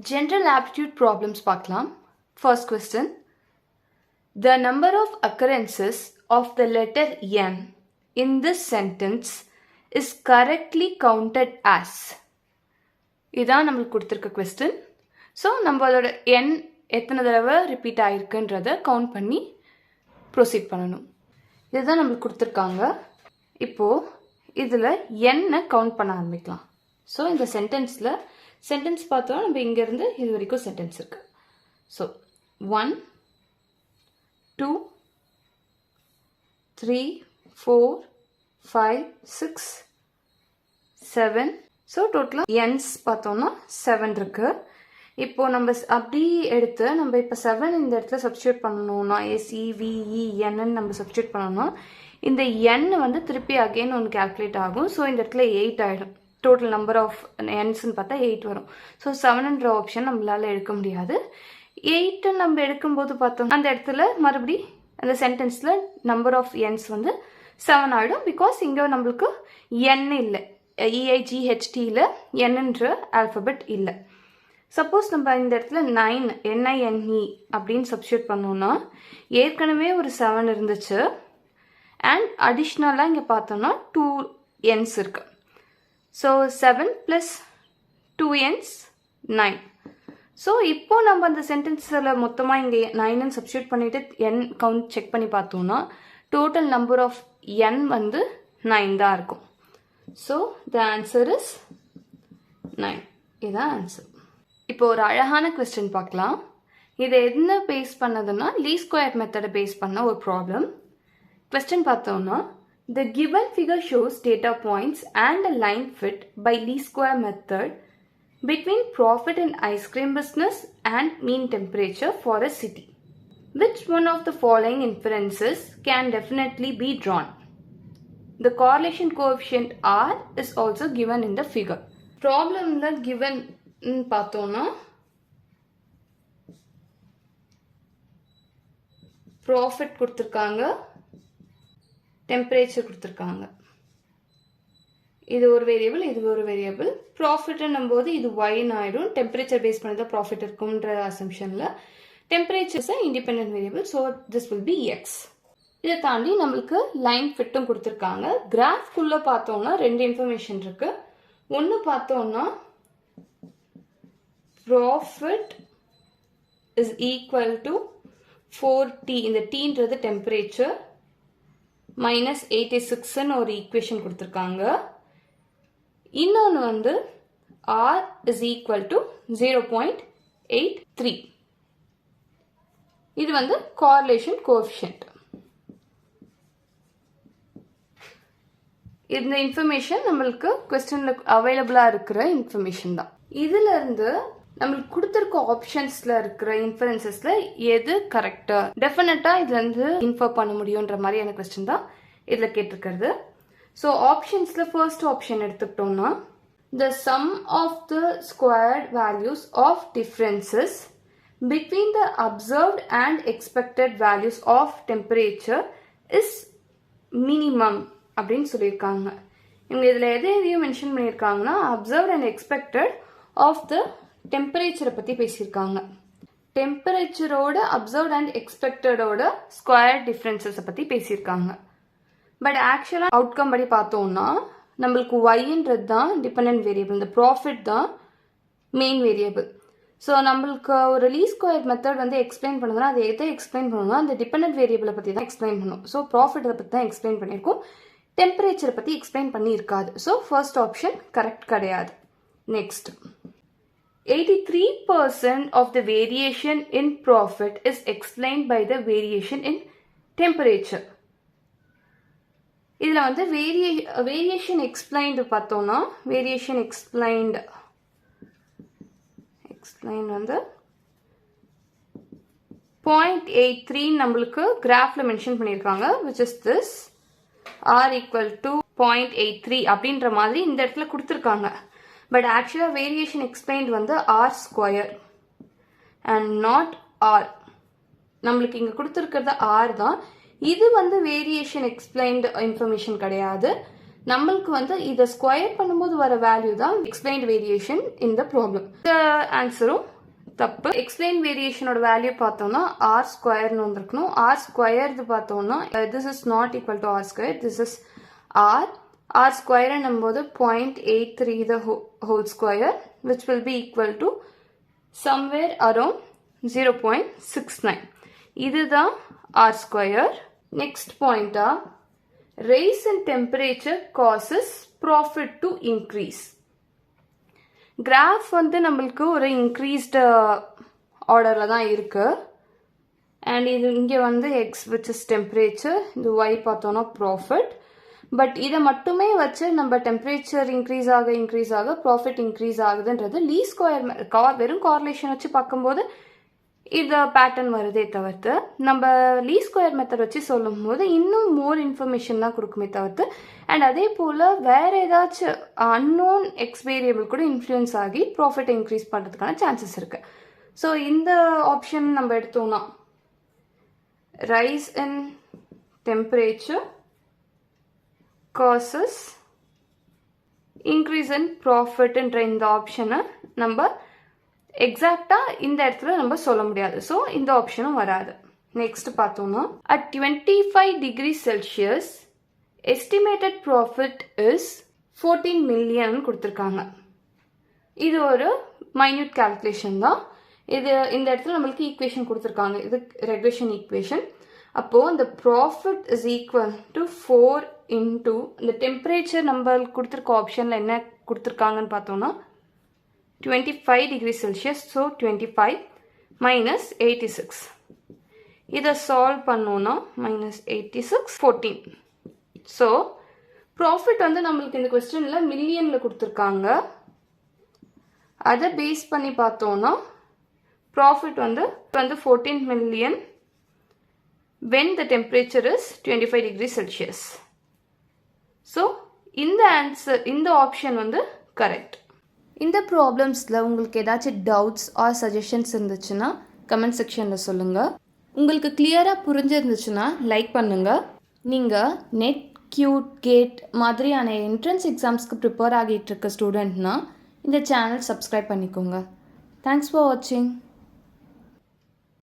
General aptitude problems பார்க்கலாம். First question. The number of occurrences of the letter N in this sentence is correctly counted as. இதான் நம்மளுக்கு கொடுத்திருக்க question. So நம்மளோட N எத்தனை தடவை repeat ஆயிருக்குன்றதை count பண்ணி proceed பண்ணணும். இதுதான் நம்மளுக்கு கொடுத்துருக்காங்க. இப்போது இதில் N கவுண்ட் பண்ண ஆரம்பிக்கலாம். ஸோ இந்த சென்டென்ஸ் பார்த்தோம் நம்ம இங்கேருந்து இது வரைக்கும் சென்டென்ஸ் இருக்கு. ஸோ 1 2 3 4 5 6 7. ஸோ டோட்டலாக என்ஸ் பார்த்தோம்னா 7 இருக்கு. இப்போ நம்ம அப்படி எடுத்து நம்ம இப்போ 7 இந்த இடத்துல சப்ஸ்டியூட் பண்ணணும்னா SEVEN நம்ம சப்ஸ்டியூட் பண்ணோம்னா இந்த N வந்து திருப்பி அகெயின் ஒன்று கால்குலேட் ஆகும். ஸோ இந்த இடத்துல 8 ஆகிடும். டோட்டல் நம்பர் ஆஃப் என்ஸ்ன்னு பார்த்தா 8 வரும். ஸோ 7ன்ற ஆப்ஷன் நம்மளால எடுக்க முடியாது. 8 நம்ம எடுக்கும்போது பார்த்தோம் அந்த இடத்துல மறுபடி அந்த சென்டென்ஸில் நம்பர் ஆஃப் என்ஸ் வந்து 7 ஆகிடும். பிகாஸ் இங்கே நம்மளுக்கு N இல்லை, EIGHTயில் Nன்ற ஆல்ஃபபெட் இல்லை. சப்போஸ் நம்ம இந்த இடத்துல 9 NINE அப்படின்னு சப்ஸ்டியூட் பண்ணோம்னா ஏற்கனவே ஒரு 7 இருந்துச்சு அண்ட் அடிஷ்னலாக இங்கே பார்த்தோம்னா 2 என்ஸ் இருக்கு. So 7 + 2 ends 9. ஸோ இப்போ நம்ம அந்த சென்டென்ஸில் மொத்தமாக இங்கே 9 சப்ஸ்டியூட் பண்ணிவிட்டு N கவுண்ட் செக் பண்ணி பார்த்தோம்னா டோட்டல் நம்பர் ஆஃப் N வந்து 9 தான் இருக்கும். So the answer is 9. இதுதான் ஆன்சர். இப்போ ஒரு அழகான கொஸ்டின் பார்க்கலாம். இதை என்ன பேஸ் பண்ணதுன்னா லீஸ்ட் ஸ்கொயர் மெத்தடை பேஸ் பண்ண ஒரு ப்ராப்ளம். கொஸ்டின் பார்த்தோம்னா the given figure shows data points and a line fit by least square method between profit in ice cream business and mean temperature for a city. Which one of the following inferences can definitely be drawn? The correlation coefficient R is also given in the figure. Problem la given பார்த்தோம்னா profit கொடுத்திருக்காங்க, temperature கொடுத்துருக்காங்க. இது ஒரு variable, இது ஒரு variable. ப்ராஃபிட்னும் போது இது ஒய்ன்னு ஆயிடும். டெம்பரேச்சர் பேஸ் பண்ணி தான் ப்ராஃபிட் இருக்கும்ன்ற அசம்ஷனில் temperatures independent variable. So this will be x. இதை தாண்டி நம்மளுக்கு லைன் ஃபிட்டும் கொடுத்துருக்காங்க. கிராஃப்குள்ளே பார்த்தோம்னா 2 இன்ஃபர்மேஷன் இருக்கு. ஒன்று பார்த்தோம்னா profit is equal to 4T. இந்த டீன்றது டெம்பரேச்சர் -86ன்னு ஒரு ஈக்குவேஷன் கொடுத்துருக்காங்க. இன்னொன்று வந்து R is equal to 0.83. இது வந்து correlation coefficient. இந்த இன்ஃபர்மேஷன் நம்மளுக்கு கொஸ்டின்ல அவைலபிளா இருக்கிற இன்ஃபர்மேஷன் தான். இதுல இருந்து நம்மளுக்கு கொடுத்துருக்க ஆப்ஷன்ஸ்ல இருக்கிற இன்ஃபரன்சஸ்ல எது கரெக்டா டெஃபினட்டா இதுல இருந்து இன்ஃபர் பண்ண முடியும்ன்ற மாதிரியான கொஸ்டின் தான் இதுல கேட்டிருக்கிறது. ஸோ ஆப்ஷன்ஸ்ல ஃபர்ஸ்ட் ஆப்ஷன் எடுத்துக்கிட்டோம்னா the sum of the squared values of differences between the observed and expected values of temperature is minimum அப்படின்னு சொல்லியிருக்காங்க. இவங்க இதுல எதையும் மென்ஷன் பண்ணியிருக்காங்கன்னா observed and expected of the டெம்பரேச்சரை பற்றி பேசியிருக்காங்க. டெம்பரேச்சரோட அப்சர்வ்ட் அண்ட் எக்ஸ்பெக்டடோட ஸ்கொயர் டிஃப்ரென்சஸை பற்றி பேசியிருக்காங்க. பட் ஆக்சுவலாக அவுட்கம் படி பார்த்தோம்னா நம்மளுக்கு ஒய்ன்றது தான் டிபெண்டன்ட் வேரியபிள், இந்த ப்ராஃபிட் தான் மெயின் வேரியபிள். ஸோ நம்மளுக்கு ஒரு லீஸ்ட் ஸ்கொயர் மெத்தட் வந்து எக்ஸ்பிளைன் பண்ணுதுன்னா அதை எதை எக்ஸ்பிளைன் பண்ணணும்னா அந்த டிபெண்டன்ட் வேரியபிளை பற்றி தான் எக்ஸ்பிளைன் பண்ணும். ஸோ ப்ராஃபிட்டை பற்றி தான் எக்ஸ்பிளைன் பண்ணியிருக்கோம், டெம்பரேச்சரை பற்றி எக்ஸ்பிளைன் பண்ணியிருக்காது. ஸோ ஃபர்ஸ்ட் ஆப்ஷன் கரெக்ட் கிடையாது. Next 83% of the variation in profit is explained by the variation in temperature. இதுல வந்து வேரியேஷன் எக்ஸ்பிளைன்ட் பார்த்தோம்னா வேரியேஷன் எக்ஸ்பிளைன்ட் வந்து 0.83 நம்மளுக்கு கிராஃப்ல மென்ஷன் பண்ணியிருக்காங்க. which is this R equal to 0.83 அப்படின்ற மாதிரி இந்த இடத்துல கொடுத்துருக்காங்க. பட் ஆக்சுவலாக வேரியேஷன் எக்ஸ்பிளைன்ட் வந்து R square and not R. நம்மளுக்கு இங்கே கொடுத்துருக்கிறது ஆர் தான். இது வந்து வேரியேஷன் எக்ஸ்பிளைன்டு இன்ஃபர்மேஷன் கிடையாது. நம்மளுக்கு வந்து இதை ஸ்கொயர் பண்ணும்போது வர வேல்யூ தான் explained variation in the problem. இந்த ஆன்சரும் தப்பு. எக்ஸ்பிளைன் வேரியேஷனோட வேல்யூ பார்த்தோம்னா ஆர் ஸ்கொயர்னு வந்திருக்கணும். ஆர் ஸ்கொயர்து பார்த்தோம்னா this is not equal to R square, this is R. R ஸ்கொயர்னும் போது 0.83 the whole square which will be equal to somewhere around 0.69. இதுதான் ஆர் ஸ்கொயர். நெக்ஸ்ட் பாயிண்டா rice in temperature causes profit to increase. Graph வந்து நம்மளுக்கு ஒரு increased ஆர்டரில் தான் இருக்குது. அண்ட் இது இங்கே வந்து எக்ஸ் விச் இஸ் டெம்பரேச்சர், இது ஒய் பார்த்தோன்னா ப்ராஃபிட். பட் இதை மட்டுமே வச்சு நம்ம டெம்பரேச்சர் இன்க்ரீஸ் ஆக ப்ராஃபிட் இன்க்ரீஸ் ஆகுதுன்றது லீஸ்ட் ஸ்கொயர் வெறும் கார்லேஷன் வச்சு பார்க்கும்போது இது பேட்டர்ன் வருதே தவிர்த்து நம்ம லீஸ்ட் ஸ்கொயர் மெத்தட் வச்சு சொல்லும் போது இன்னும் மோர் இன்ஃபர்மேஷன் தான் கொடுக்குமே தவிர்த்து. அண்ட் அதே போல் வேறு ஏதாச்சும் அன்னோன் எக்ஸ் வேரியபிள் கூட இன்ஃப்ளூயன்ஸ் ஆகி ப்ராஃபிட்டை இன்க்ரீஸ் பண்ணுறதுக்கான சான்சஸ் இருக்குது. ஸோ இந்த ஆப்ஷன் நம்ம எடுத்தோம்னா rise in temperature causes increase in ப்ராஃபிட்ன்ற இந்த ஆப்ஷனை நம்ம எக்ஸாக்டாக இந்த இடத்துல நம்ம சொல்ல முடியாது. ஸோ இந்த ஆப்ஷனும் வராது. நெக்ஸ்ட் பார்த்தோம்னா at 25 degrees Celsius estimated profit is 14 million கொடுத்துருக்காங்க. இது ஒரு மைன்யூட் கால்குலேஷன் தான். இது இந்த இடத்துல நம்மளுக்கு ஈக்குவேஷன் கொடுத்துருக்காங்க. இது ரெக்ரெஷன் ஈக்குவேஷன். அப்போது இந்த profit is equal to 4 into இந்த டெம்பரேச்சர் நம்மளுக்கு கொடுத்துருக்க ஆப்ஷனில் என்ன கொடுத்துருக்காங்கன்னு பார்த்தோம்னா 25 degrees Celsius. So 25 minus 86. இதை சால்வ் பண்ணோன்னா -86 14. ஸோ ப்ராஃபிட் வந்து நம்மளுக்கு இந்த கொஸ்டினில் மில்லியனில் கொடுத்துருக்காங்க. அதை பேஸ் பண்ணி பார்த்தோன்னா ப்ராஃபிட் வந்து 14 million when the temperature is 25 degrees Celsius. So இந்த ஆன்சர் இந்த ஆப்ஷன் வந்து கரெக்ட். இந்த ப்ராப்ளம்ஸில் உங்களுக்கு ஏதாச்சும் டவுட்ஸ் ஆர் சஜஷன்ஸ் இருந்துச்சுன்னா கமெண்ட் செக்ஷனில் சொல்லுங்கள். உங்களுக்கு கிளியராக புரிஞ்சிருந்துச்சுன்னா லைக் பண்ணுங்கள். நீங்கள் நெட், கியூட், கேட் மாதிரியான என்ட்ரன்ஸ் எக்ஸாம்ஸ்க்கு ப்ரிப்பேர் ஆகிட்டு இருக்க ஸ்டூடெண்ட்னா இந்த சேனல் சப்ஸ்கிரைப் பண்ணிக்கோங்க. தேங்க்ஸ் ஃபார் வாட்சிங்.